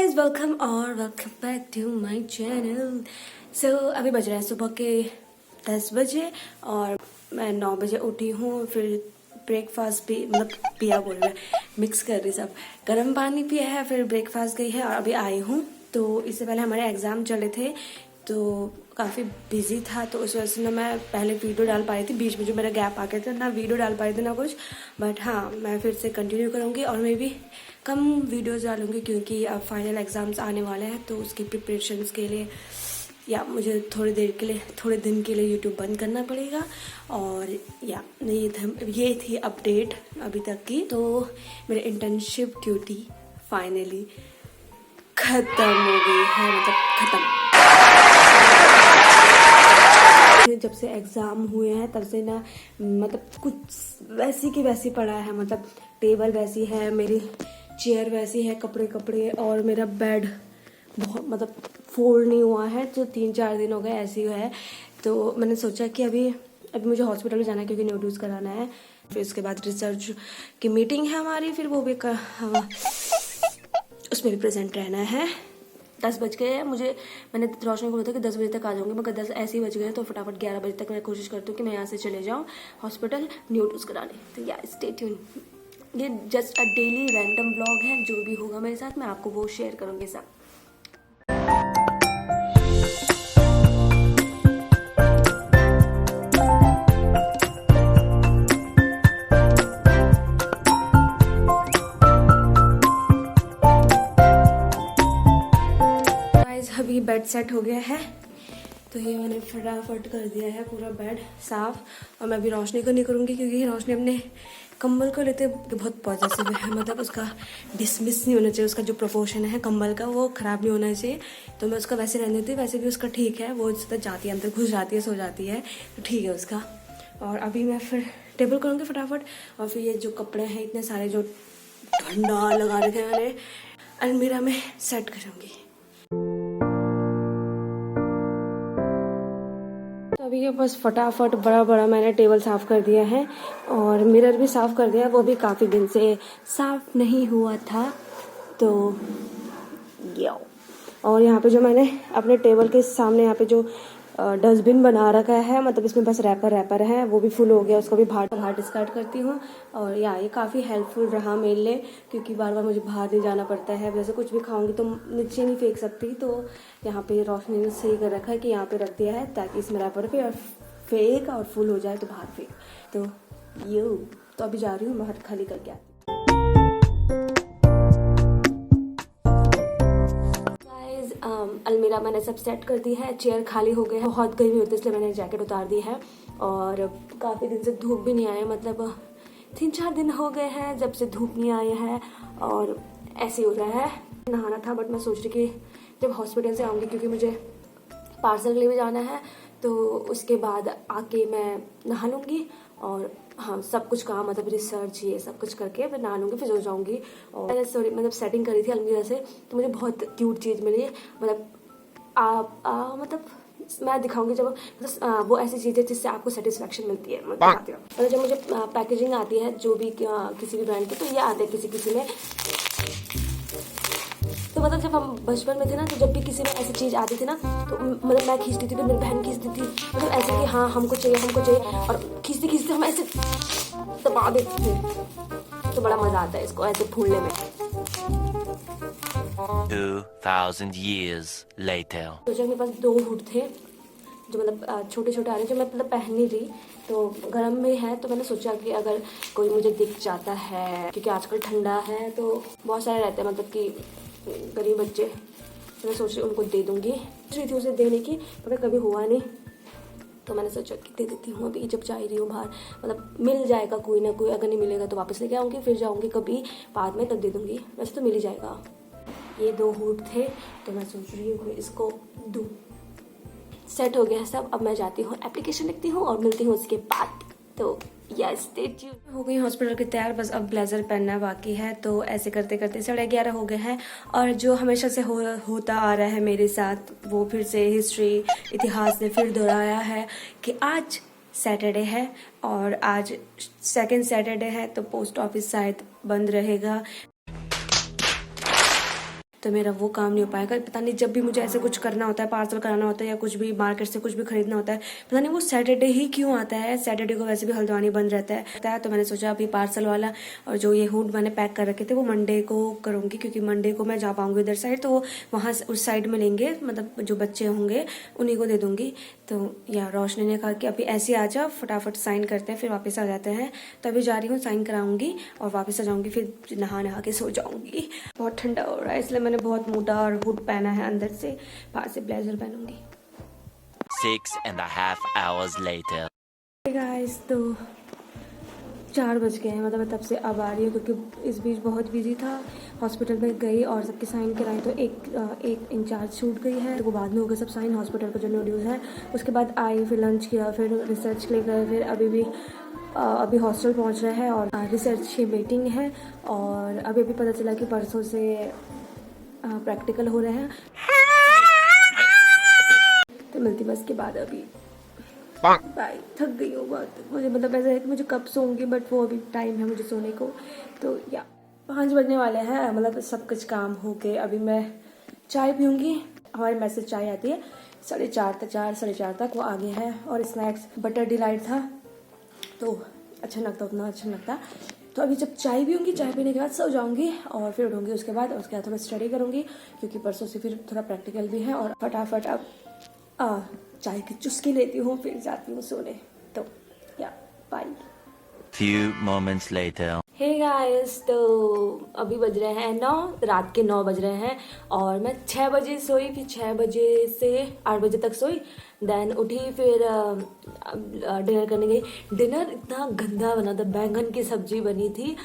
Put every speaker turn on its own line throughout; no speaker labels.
Guys welcome back to my channel. So अभी बज रहा है सुबह के 10 बजे और मैं 9 बजे उठी हूँ। फिर ब्रेकफास्ट भी मतलब पिया बोल रहा है, मिक्स कर रही सब। गर्म पानी पिया है, फिर ब्रेकफास्ट गई है और अभी आई हूँ। तो इससे पहले हमारे एग्ज़ाम चले थे तो काफ़ी बिजी था, तो उस वजह से ना मैं पहले वीडियो डाल पाई थी। बीच में जो मेरा गैप आ गया था, ना वीडियो डाल पाई थी ना कुछ। बट हाँ, मैं फिर से कंटिन्यू करूँगी और मैं भी कम वीडियोस डालूँगी क्योंकि अब फाइनल एग्ज़ाम्स आने वाले हैं। तो उसकी प्रिपरेशंस के लिए या मुझे थोड़ी दिन के लिए यूट्यूब बंद करना पड़ेगा। और या ये थी अपडेट अभी तक की। तो मेरे इंटर्नशिप ड्यूटी फाइनली ख़त्म हो गई है, मतलब ख़त्म। जब से एग्ज़ाम हुए हैं तब से ना मतलब कुछ वैसी की वैसी पड़ा है। मतलब टेबल वैसी है, मेरी चेयर वैसी है, कपड़े और मेरा बेड बहुत मतलब फोल्ड नहीं हुआ है। तो 3-4 दिन हो गए ऐसे ही है। तो मैंने सोचा कि अभी मुझे हॉस्पिटल में जाना है क्योंकि न्यूट्यूज कराना है। फिर उसके बाद रिसर्च की मीटिंग है हमारी, फिर वो भी उसमें भी प्रेजेंट रहना है। 10 बज गए हैं। मैंने रोशनी को बोला था कि 10 बजे तक आ जाऊंगी, मगर 10 ऐसे ही बज गए। तो फटाफट 11 बजे तक मैं कोशिश करती हूँ कि मैं यहाँ से चले जाऊँ हॉस्पिटल न्यूट्यूज कराने। तो या स्टे ट्यून, ये just a daily random vlog है। जो भी होगा मेरे साथ मैं आपको वो शेयर करूँगी सब। अभी बेड सेट हो गया है, तो ये मैंने फटाफट कर दिया है पूरा बेड साफ। और मैं अभी रोशनी को नहीं करूँगी क्योंकि रोशनी अपने कंबल को लेते बहुत पॉजिटिव है। मतलब उसका डिसमिस नहीं होना चाहिए, उसका जो प्रोपोर्शन है कंबल का वो ख़राब नहीं होना चाहिए। तो मैं उसका वैसे रहने देती हूँ। वैसे भी उसका ठीक है, वो जाती है अंदर, घुस जाती है, सो जाती है, तो ठीक है उसका। और अभी मैं फिर टेबल करूँगी फटाफट। और फिर ये जो कपड़े हैं इतने सारे जो ठंडा लगा रखे हैं मैंने, अलमीरा में सेट करूँगी। तो अभी ये बस फटाफट बड़ा मैंने टेबल साफ़ कर दिया है और मिरर भी साफ़ कर दिया है। वो भी काफ़ी दिन से साफ़ नहीं हुआ था। तो ये और यहाँ पे जो मैंने अपने टेबल के सामने यहाँ पे जो डस्टबिन बना रखा है, मतलब इसमें बस रैपर है, वो भी फुल हो गया। उसको भी बाहर डिस्कार्ड करती हूँ। और या ये काफ़ी हेल्पफुल रहा मेरे लिए क्योंकि बार बार मुझे बाहर नहीं जाना पड़ता है। वैसे कुछ भी खाऊंगी तो नीचे नहीं फेंक सकती। तो यहाँ पे रोशनी ने सही कर रखा है कि यहाँ पे रख दिया है ताकि इसमें रैपर पे और फेंक और फुल हो जाए तो बाहर फेंक। तो तो अभी जा रही हूँ बाहर खाली करके आती। अलमीरा मैंने सब सेट कर दी है, चेयर खाली हो गए हैं। बहुत गर्मी होती है इसलिए मैंने जैकेट उतार दी है। और काफ़ी दिन से धूप भी नहीं आया, मतलब 3-4 दिन हो गए हैं जब से धूप नहीं आया है और ऐसे हो रहा है। नहाना था बट मैं सोच रही कि जब हॉस्पिटल से आऊँगी क्योंकि मुझे पार्सल के लिए भी जाना है, तो उसके बाद आके मैं नहा लूँगी और हाँ सब कुछ काम मतलब रिसर्च ये सब कुछ करके फिर नहा लूँगी, फिर सो जाऊँगी। और मतलब सेटिंग करी थी अलमीरा से, तो मुझे बहुत क्यूट चीज़ मिली। मतलब मतलब मैं दिखाऊंगी जब मतलब वो ऐसी चीज़ है जिससे आपको सेटिस्फेक्शन मिलती है। मतलब जब मुझे पैकेजिंग आती है जो भी किसी भी ब्रांड की, तो ये आते हैं किसी में। तो मतलब जब हम बचपन में थे ना, तो जब भी किसी में ऐसी चीज़ आती थी ना, तो मतलब मैं खींचती थी, फिर मेरी बहन खींचती थी, मतलब ऐसे कि हाँ हमको चाहिए, और खींचते हम ऐसे दबा देते थे। तो बड़ा मज़ा आता है इसको ऐसे फूलने में।
2000 years later.
तो जब मेरे पास 2 हुड थे जो मतलब छोटे आ रहे, जो मैं मतलब पहन नहीं रही, तो गर्म में है। तो मैंने सोचा कि अगर कोई मुझे दिख जाता है, क्योंकि आजकल ठंडा है तो बहुत सारे रहते हैं मतलब कि गरीब बच्चे, तो मैं सोच रही उनको दे दूँगी। सोच रही थी उसे देने की, मगर कभी हुआ नहीं। तो मैंने सोचा कि दे देती हूँ अभी जब जा रही हूँ बाहर, मतलब मिल जाएगा कोई ना कोई। अगर नहीं मिलेगा तो वापस लेके आऊँगी, फिर जाऊँगी कभी बाद में तब दे दूँगी। वैसे तो मिल ही जाएगा। ये 2 हुड थे तो मैं सोच रही हूँ इसको दूँ। सेट हो गया सब। अब मैं जाती हूँ, एप्लीकेशन लिखती हूँ और मिलती हूँ उसके बाद। तो यस हो गई हॉस्पिटल की तैयार, बस अब ब्लेजर पहनना बाकी है। तो ऐसे करते करते 11:30 हो गए हैं। और जो हमेशा से होता आ रहा है मेरे साथ, वो फिर से इतिहास ने फिर दोहराया है कि आज सैटरडे है और आज सेकंड सैटरडे है, तो पोस्ट ऑफिस शायद बंद रहेगा। तो मेरा वो काम नहीं हो पाएगा। पता नहीं जब भी मुझे ऐसे कुछ करना होता है, पार्सल कराना होता है या कुछ भी मार्केट से कुछ भी खरीदना होता है, पता नहीं वो सैटरडे ही क्यों आता है। सैटरडे को वैसे भी हल्द्वानी बंद रहता है। तो मैंने सोचा अभी पार्सल वाला और जो ये हुड मैंने पैक कर रखे थे वो मंडे को करूँगी, क्योंकि मंडे को मैं जा पाऊँगी इधर साइड, तो वहाँ उस साइड में लेंगे, मतलब जो बच्चे होंगे उन्हीं को दे दूँगी। तो या रोशनी ने कहा कि अभी ऐसे आ जा, फटाफट साइन करते हैं फिर वापस आ जाते हैं। तो अभी जा रही हूँ, साइन कराऊंगी और वापस आ जाऊंगी, फिर नहा के सो जाऊंगी। बहुत ठंडा हो रहा है इसलिए मैंने बहुत मोटा और हुड पहना है अंदर से, बाहर से ब्लेजर पहनूंगी।
6.5 hours later.
गाइस तो 4 बज गए हैं, मतलब मैं तब से अब आ रही हूँ क्योंकि इस बीच बहुत बिजी था। हॉस्पिटल में गई और सबके साइन कराए, तो एक इंचार्ज छूट गई है, तो वो बाद में हो गए सब साइन हॉस्पिटल का जो नोड्यूल है। उसके बाद आई, फिर लंच किया, फिर रिसर्च के लिए गए, फिर अभी हॉस्टल पहुँच रहे हैं और रिसर्च की मीटिंग है। और अभी पता चला कि परसों से प्रैक्टिकल हो रहे हैं। तो मिलती बस के बाद अभी बाय। थक गई हूँ बहुत मुझे, मतलब ऐसा है कि मुझे कब सोऊंगी, बट वो अभी टाइम है मुझे सोने को। तो या 5 बजने वाले हैं, मतलब सब कुछ काम हो के अभी मैं चाय पीऊँगी। हमारे मैसेज चाय आती है 4:30 तक, वो आगे है। और स्नैक्स बटर डिलाइट था तो अच्छा लगता, उतना अच्छा लगता। तो अभी जब चाय पीऊँगी, चाय पीने के बाद सो जाऊँगी और फिर उठूँगी उसके बाद थोड़ा स्टडी करूँगी, क्योंकि परसों से फिर थोड़ा प्रैक्टिकल भी है। और फटाफट अब चाय की चुस्की लेती हूँ, फिर जाती हूँ सोने। तो या bye.
Few moments later.
Hey guys, तो अभी बज रहे हैं 9, रात के 9 बज रहे हैं और मैं 6 बजे सोई, फिर 6 बजे से 8 बजे तक सोई, देन उठी, फिर डिनर करने गई। डिनर इतना गंदा बना था, बैंगन की सब्जी बनी थी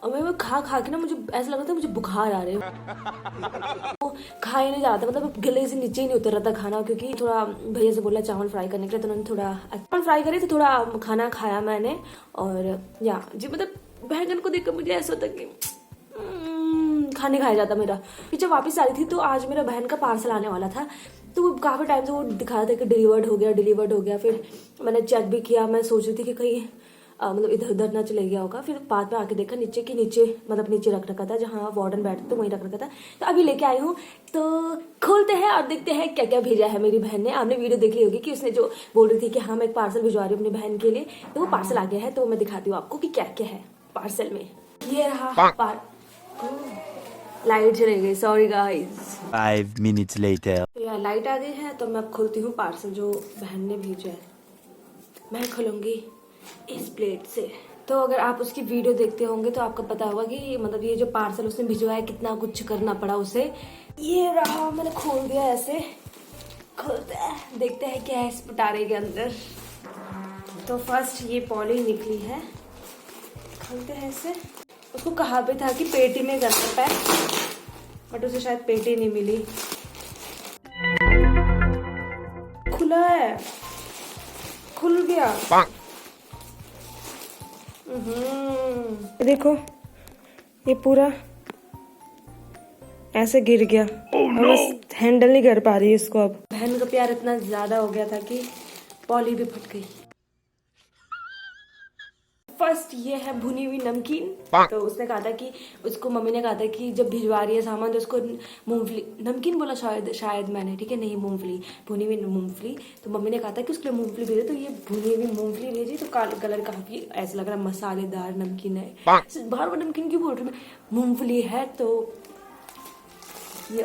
और मैं वो खा के ना मुझे ऐसा लग रहा था मुझे बुखार आ रहे हो। खा ही नहीं जाता, मतलब गले से नीचे ही नहीं उतर रहा था खाना, क्योंकि थोड़ा भैया से बोला चावल फ्राई करने के लिए, तो उन्होंने थोड़ा चावल फ्राई करे तो थोड़ा खाना खाया मैंने। और या जी, मतलब बैंगन को देखकर मुझे ऐसा होता कि खाने खाया जाता मेरा। फिर जब वापस आ रही थी तो आज मेरा बहन का पार्सल आने वाला था, तो वो काफ़ी टाइम से वो दिखा रहा था कि डिलीवर्ड हो गया। फिर मैंने चेक भी किया, मैं सोच रही थी कि कहीं मतलब इधर उधर ना चले गया होगा। फिर बाद में आके देखा नीचे रख रखा था, जहाँ वार्डन बैठते तो वहीं रख रखा था। तो अभी लेके आई हूँ, तो खोलते हैं और देखते हैं क्या क्या भेजा है मेरी बहन ने। आपने वीडियो देख ली होगी कि उसने जो बोल रही थी कि हाँ मैं एक पार्सल भिजवा रही हूँ अपनी बहन के लिए, तो वो पार्सल आ गया है। तो मैं दिखाती हूँ आपको कि क्या क्या है पार्सल में। ये रहा लाइट चली गई, सॉरी गाइस।
5 minutes later.
तो यार लाइट आ गई है, तो मैं अब खोलती हूँ पार्सल जो बहन ने भेजा है। मैं खोलूंगी इस प्लेट से। तो अगर आप उसकी वीडियो देखते होंगे तो आपको पता होगा कि मतलब ये जो पार्सल उसने भिजवाया कितना कुछ करना पड़ा उसे। ये रहा, मैंने खोल दिया ऐसे। खोलते हैं, देखते हैं क्या है इस पिटारे के अंदर। तो फर्स्ट ये पॉली निकली है, खोलते हैं इसे। उसको कहा भी था कि पेटी में करना पैक, बट उसे शायद पेटी नहीं मिली। खुला है, खुल गया। देखो ये पूरा ऐसे गिर गया। और बस हैंडल नहीं कर पा रही इसको। अब बहन का प्यार इतना ज्यादा हो गया था कि पॉली भी फट गई। फर्स्ट ये है भुनी हुई नमकीन। तो उसने कहा था कि उसको मम्मी ने कहा था कि जब भिजवा रही है सामान तो उसको मूंगफली नमकीन बोला शायद मैंने, ठीक है, नहीं मूंगफली, भुनी हुई मूंगफली। तो मम्मी ने कहा था कि उसके लिए मूंगफली भेजे, तो ये भुनी हुई मूंगफली भेजी। तो कलर काफी ऐसा लग रहा है मसालेदार नमकीन है। बार बार नमकीन क्यों बोल रही मैं, मूंगफली है। तो ये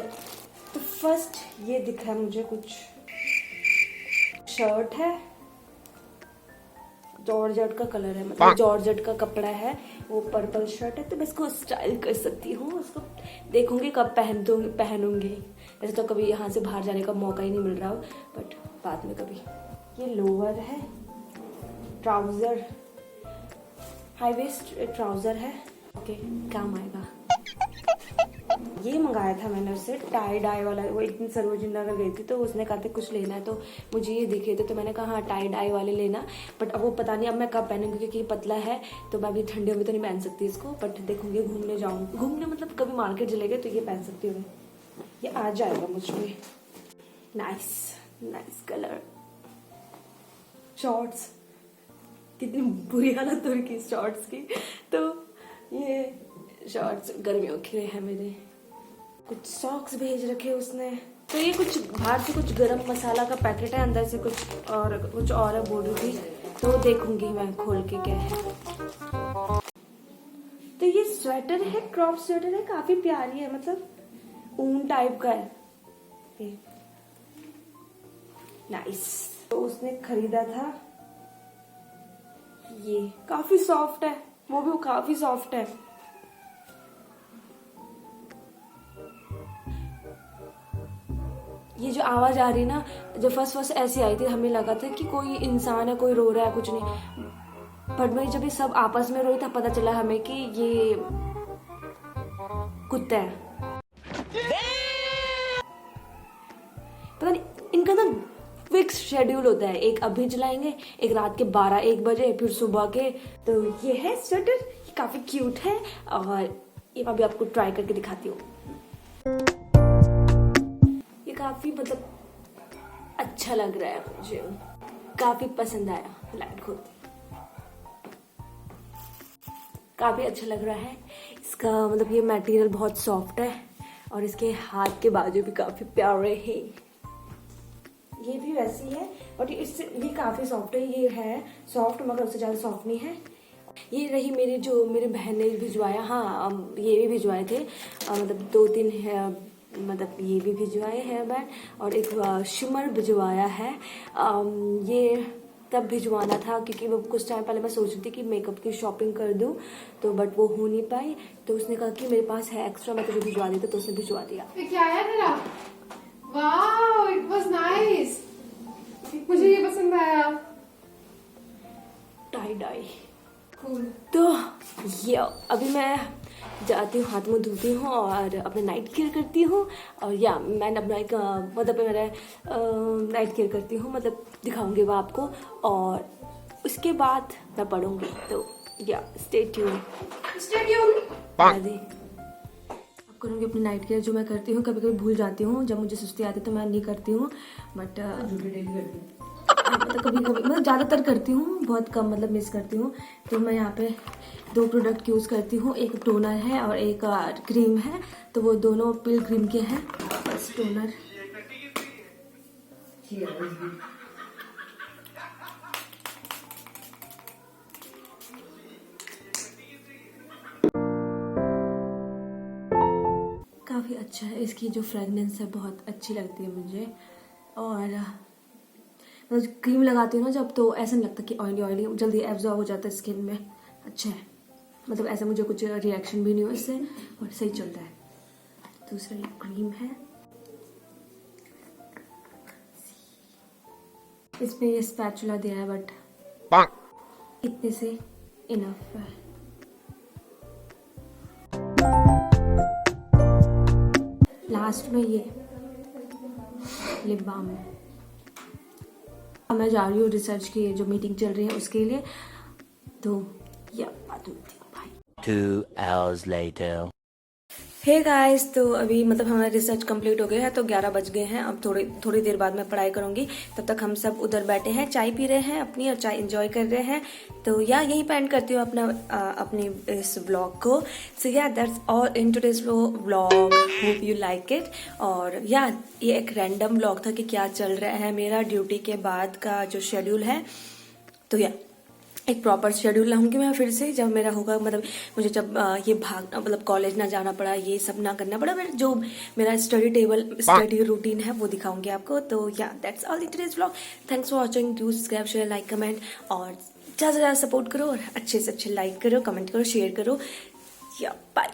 तो फर्स्ट ये दिख रहा है मुझे कुछ शर्ट है, जॉर्जेट का कलर है, मतलब जॉर्जेट का कपड़ा है, वो पर्पल शर्ट है। तो मैं इसको स्टाइल कर सकती हूँ, उसको देखूंगी कब पहनूंगी। वैसे तो कभी यहाँ से बाहर जाने का मौका ही नहीं मिल रहा हो, बट बाद में कभी। ये लोअर है, ट्राउजर, हाई वेस्ट ट्राउजर है, ओके काम आएगा। ये मंगाया था मैंने उससे टाई डाई वाला। वो एक दिन सरोजिनी नगर गई थी तो उसने कहा था कुछ लेना है, तो मुझे ये दिखे थे, तो मैंने कहा हाँ टाई डाई वाले लेना। बट अब वो पता नहीं अब मैं कब पहनूंगी, क्योंकि ये पतला है तो मैं अभी ठंडियों में तो नहीं पहन सकती इसको। बट देखूंगी, घूमने मतलब कभी मार्केट चले गए तो ये पहन सकती हूँ, ये आ जाएगा मुझ में। Nice colour. शॉर्ट्स, कितनी बुरी हालत हो रही शॉर्ट्स की। तो ये शॉर्ट्स गर्मियों के लिए है मेरे। कुछ सॉक्स भेज रखे उसने। तो ये कुछ बाहर से कुछ गरम मसाला का पैकेट है, अंदर से कुछ और है बोल रही थी, तो देखूंगी मैं खोल के क्या है। तो ये स्वेटर है, क्रॉप स्वेटर है, काफी प्यारी है, मतलब ऊन टाइप का है, नाइस। तो उसने खरीदा था, ये काफी सॉफ्ट है, वो काफी सॉफ्ट है। ये जो आवाज आ रही ना, जब फर्स्ट ऐसी आई थी, हमें लगा था कि कोई इंसान है, कोई रो रहा है, कुछ नहीं। पर भाई जब ये सब आपस में रोई था, पता चला हमें कि ये कुत्ता है। पता नहीं, इनका ना फिक्स शेड्यूल होता है, एक अभी चलाएंगे, एक रात के 12-1 बजे, फिर सुबह के। तो ये है स्वेटर, ये काफी क्यूट है और ये अभी आपको ट्राई करके दिखाती हूँ। ये काफी मतलब अच्छा लग रहा है मुझे, काफी पसंद आया। लाइट खोलती, काफी अच्छा लग रहा है इसका, मतलब ये मटेरियल बहुत सॉफ्ट है और इसके हाथ के बाजू भी काफी प्यारे हैं। ये भी वैसी है और ये काफी सॉफ्ट है, ये है सॉफ्ट मगर उससे ज्यादा सॉफ्ट नहीं है। ये रही मेरी बहन ने भिजवाया, हाँ ये भी भिजवाए थे, मतलब 2-3 है, मतलब ये भी भिजवाए हेयर बैंड और एक शिमर भिजवाया है। ये तब भिजवाना था क्योंकि वो कुछ टाइम पहले मैं सोच रही थी कि मेकअप की शॉपिंग कर दूं, तो बट वो हो नहीं पाई, तो उसने कहा कि मेरे पास है एक्स्ट्रा, मैं तुझे भिजवा देता, तो उसने भिजवा दिया।
क्या है तेरा? वाओ, इट वाज नाइस, मुझे ये पसंद आया,
टाई डाई
कूल।
तो ये अभी मैं जाती हूँ, हाथ मुंह धुलती हूँ और अपना नाइट केयर करती हूँ। और या मैं अपना एक मतलब मेरा नाइट केयर करती हूँ, मतलब दिखाऊंगी वो आपको, और उसके बाद मैं पढ़ूंगी। तो या स्टे ट्यून करूँगी अपनी नाइट केयर जो मैं करती हूँ। कभी कभी भूल जाती हूँ, जब मुझे सुस्ती आती है तो मैं नहीं करती हूँ, बट मतलब कभी कभी मतलब ज़्यादातर करती हूँ, बहुत कम मतलब मिस करती हूँ। तो मैं यहाँ पे 2 प्रोडक्ट यूज़ करती हूँ, एक टोनर है और एक क्रीम है, तो वो दोनों पिल क्रीम के हैं। बस टोनर काफ़ी अच्छा है, इसकी जो फ्रेगनेंस है बहुत अच्छी लगती है मुझे। और मतलब क्रीम लगाती हूँ ना जब, तो ऐसा नहीं लगता कि ऑयली जल्दी एब्जॉर्ब हो जाता है स्किन में। अच्छा है, मतलब ऐसा मुझे कुछ रिएक्शन भी नहीं हुआ इससे और सही चलता है। दूसरा ये क्रीम है, इसमें ये स्पैचुला दिया है बट इतने से इनफ है। लास्ट में ये लिप बाम है। मैं जा रही हूँ रिसर्च की जो मीटिंग चल रही है उसके लिए, तो या बात होती है भाई।
2 hours later.
हे गाइस, तो अभी मतलब हमारा रिसर्च कंप्लीट हो गया है, तो 11 बज गए हैं। अब थोड़ी देर बाद मैं पढ़ाई करूंगी, तब तक हम सब उधर बैठे हैं, चाय पी रहे हैं अपनी और चाय एंजॉय कर रहे हैं। तो या यही एंड करती हूँ अपनी इस व्लॉग को। सो या that's all in today's vlog, hope you like it. और या ये एक रैंडम व्लॉग था कि क्या चल रहा है मेरा ड्यूटी के बाद का जो शेड्यूल है। तो या एक प्रॉपर शेड्यूल लाऊंगी मैं फिर से जब मेरा होगा, मतलब मुझे जब ये भागना, मतलब कॉलेज ना जाना पड़ा, ये सब ना करना पड़ा, फिर जो मेरा स्टडी रूटीन है वो दिखाऊंगी आपको। तो या that's all in today's vlog. Thanks for watching, do subscribe, share, like, comment, और ज़्यादा से ज़्यादा सपोर्ट करो और अच्छे से अच्छे लाइक करो, कमेंट करो, शेयर करो। या बाय।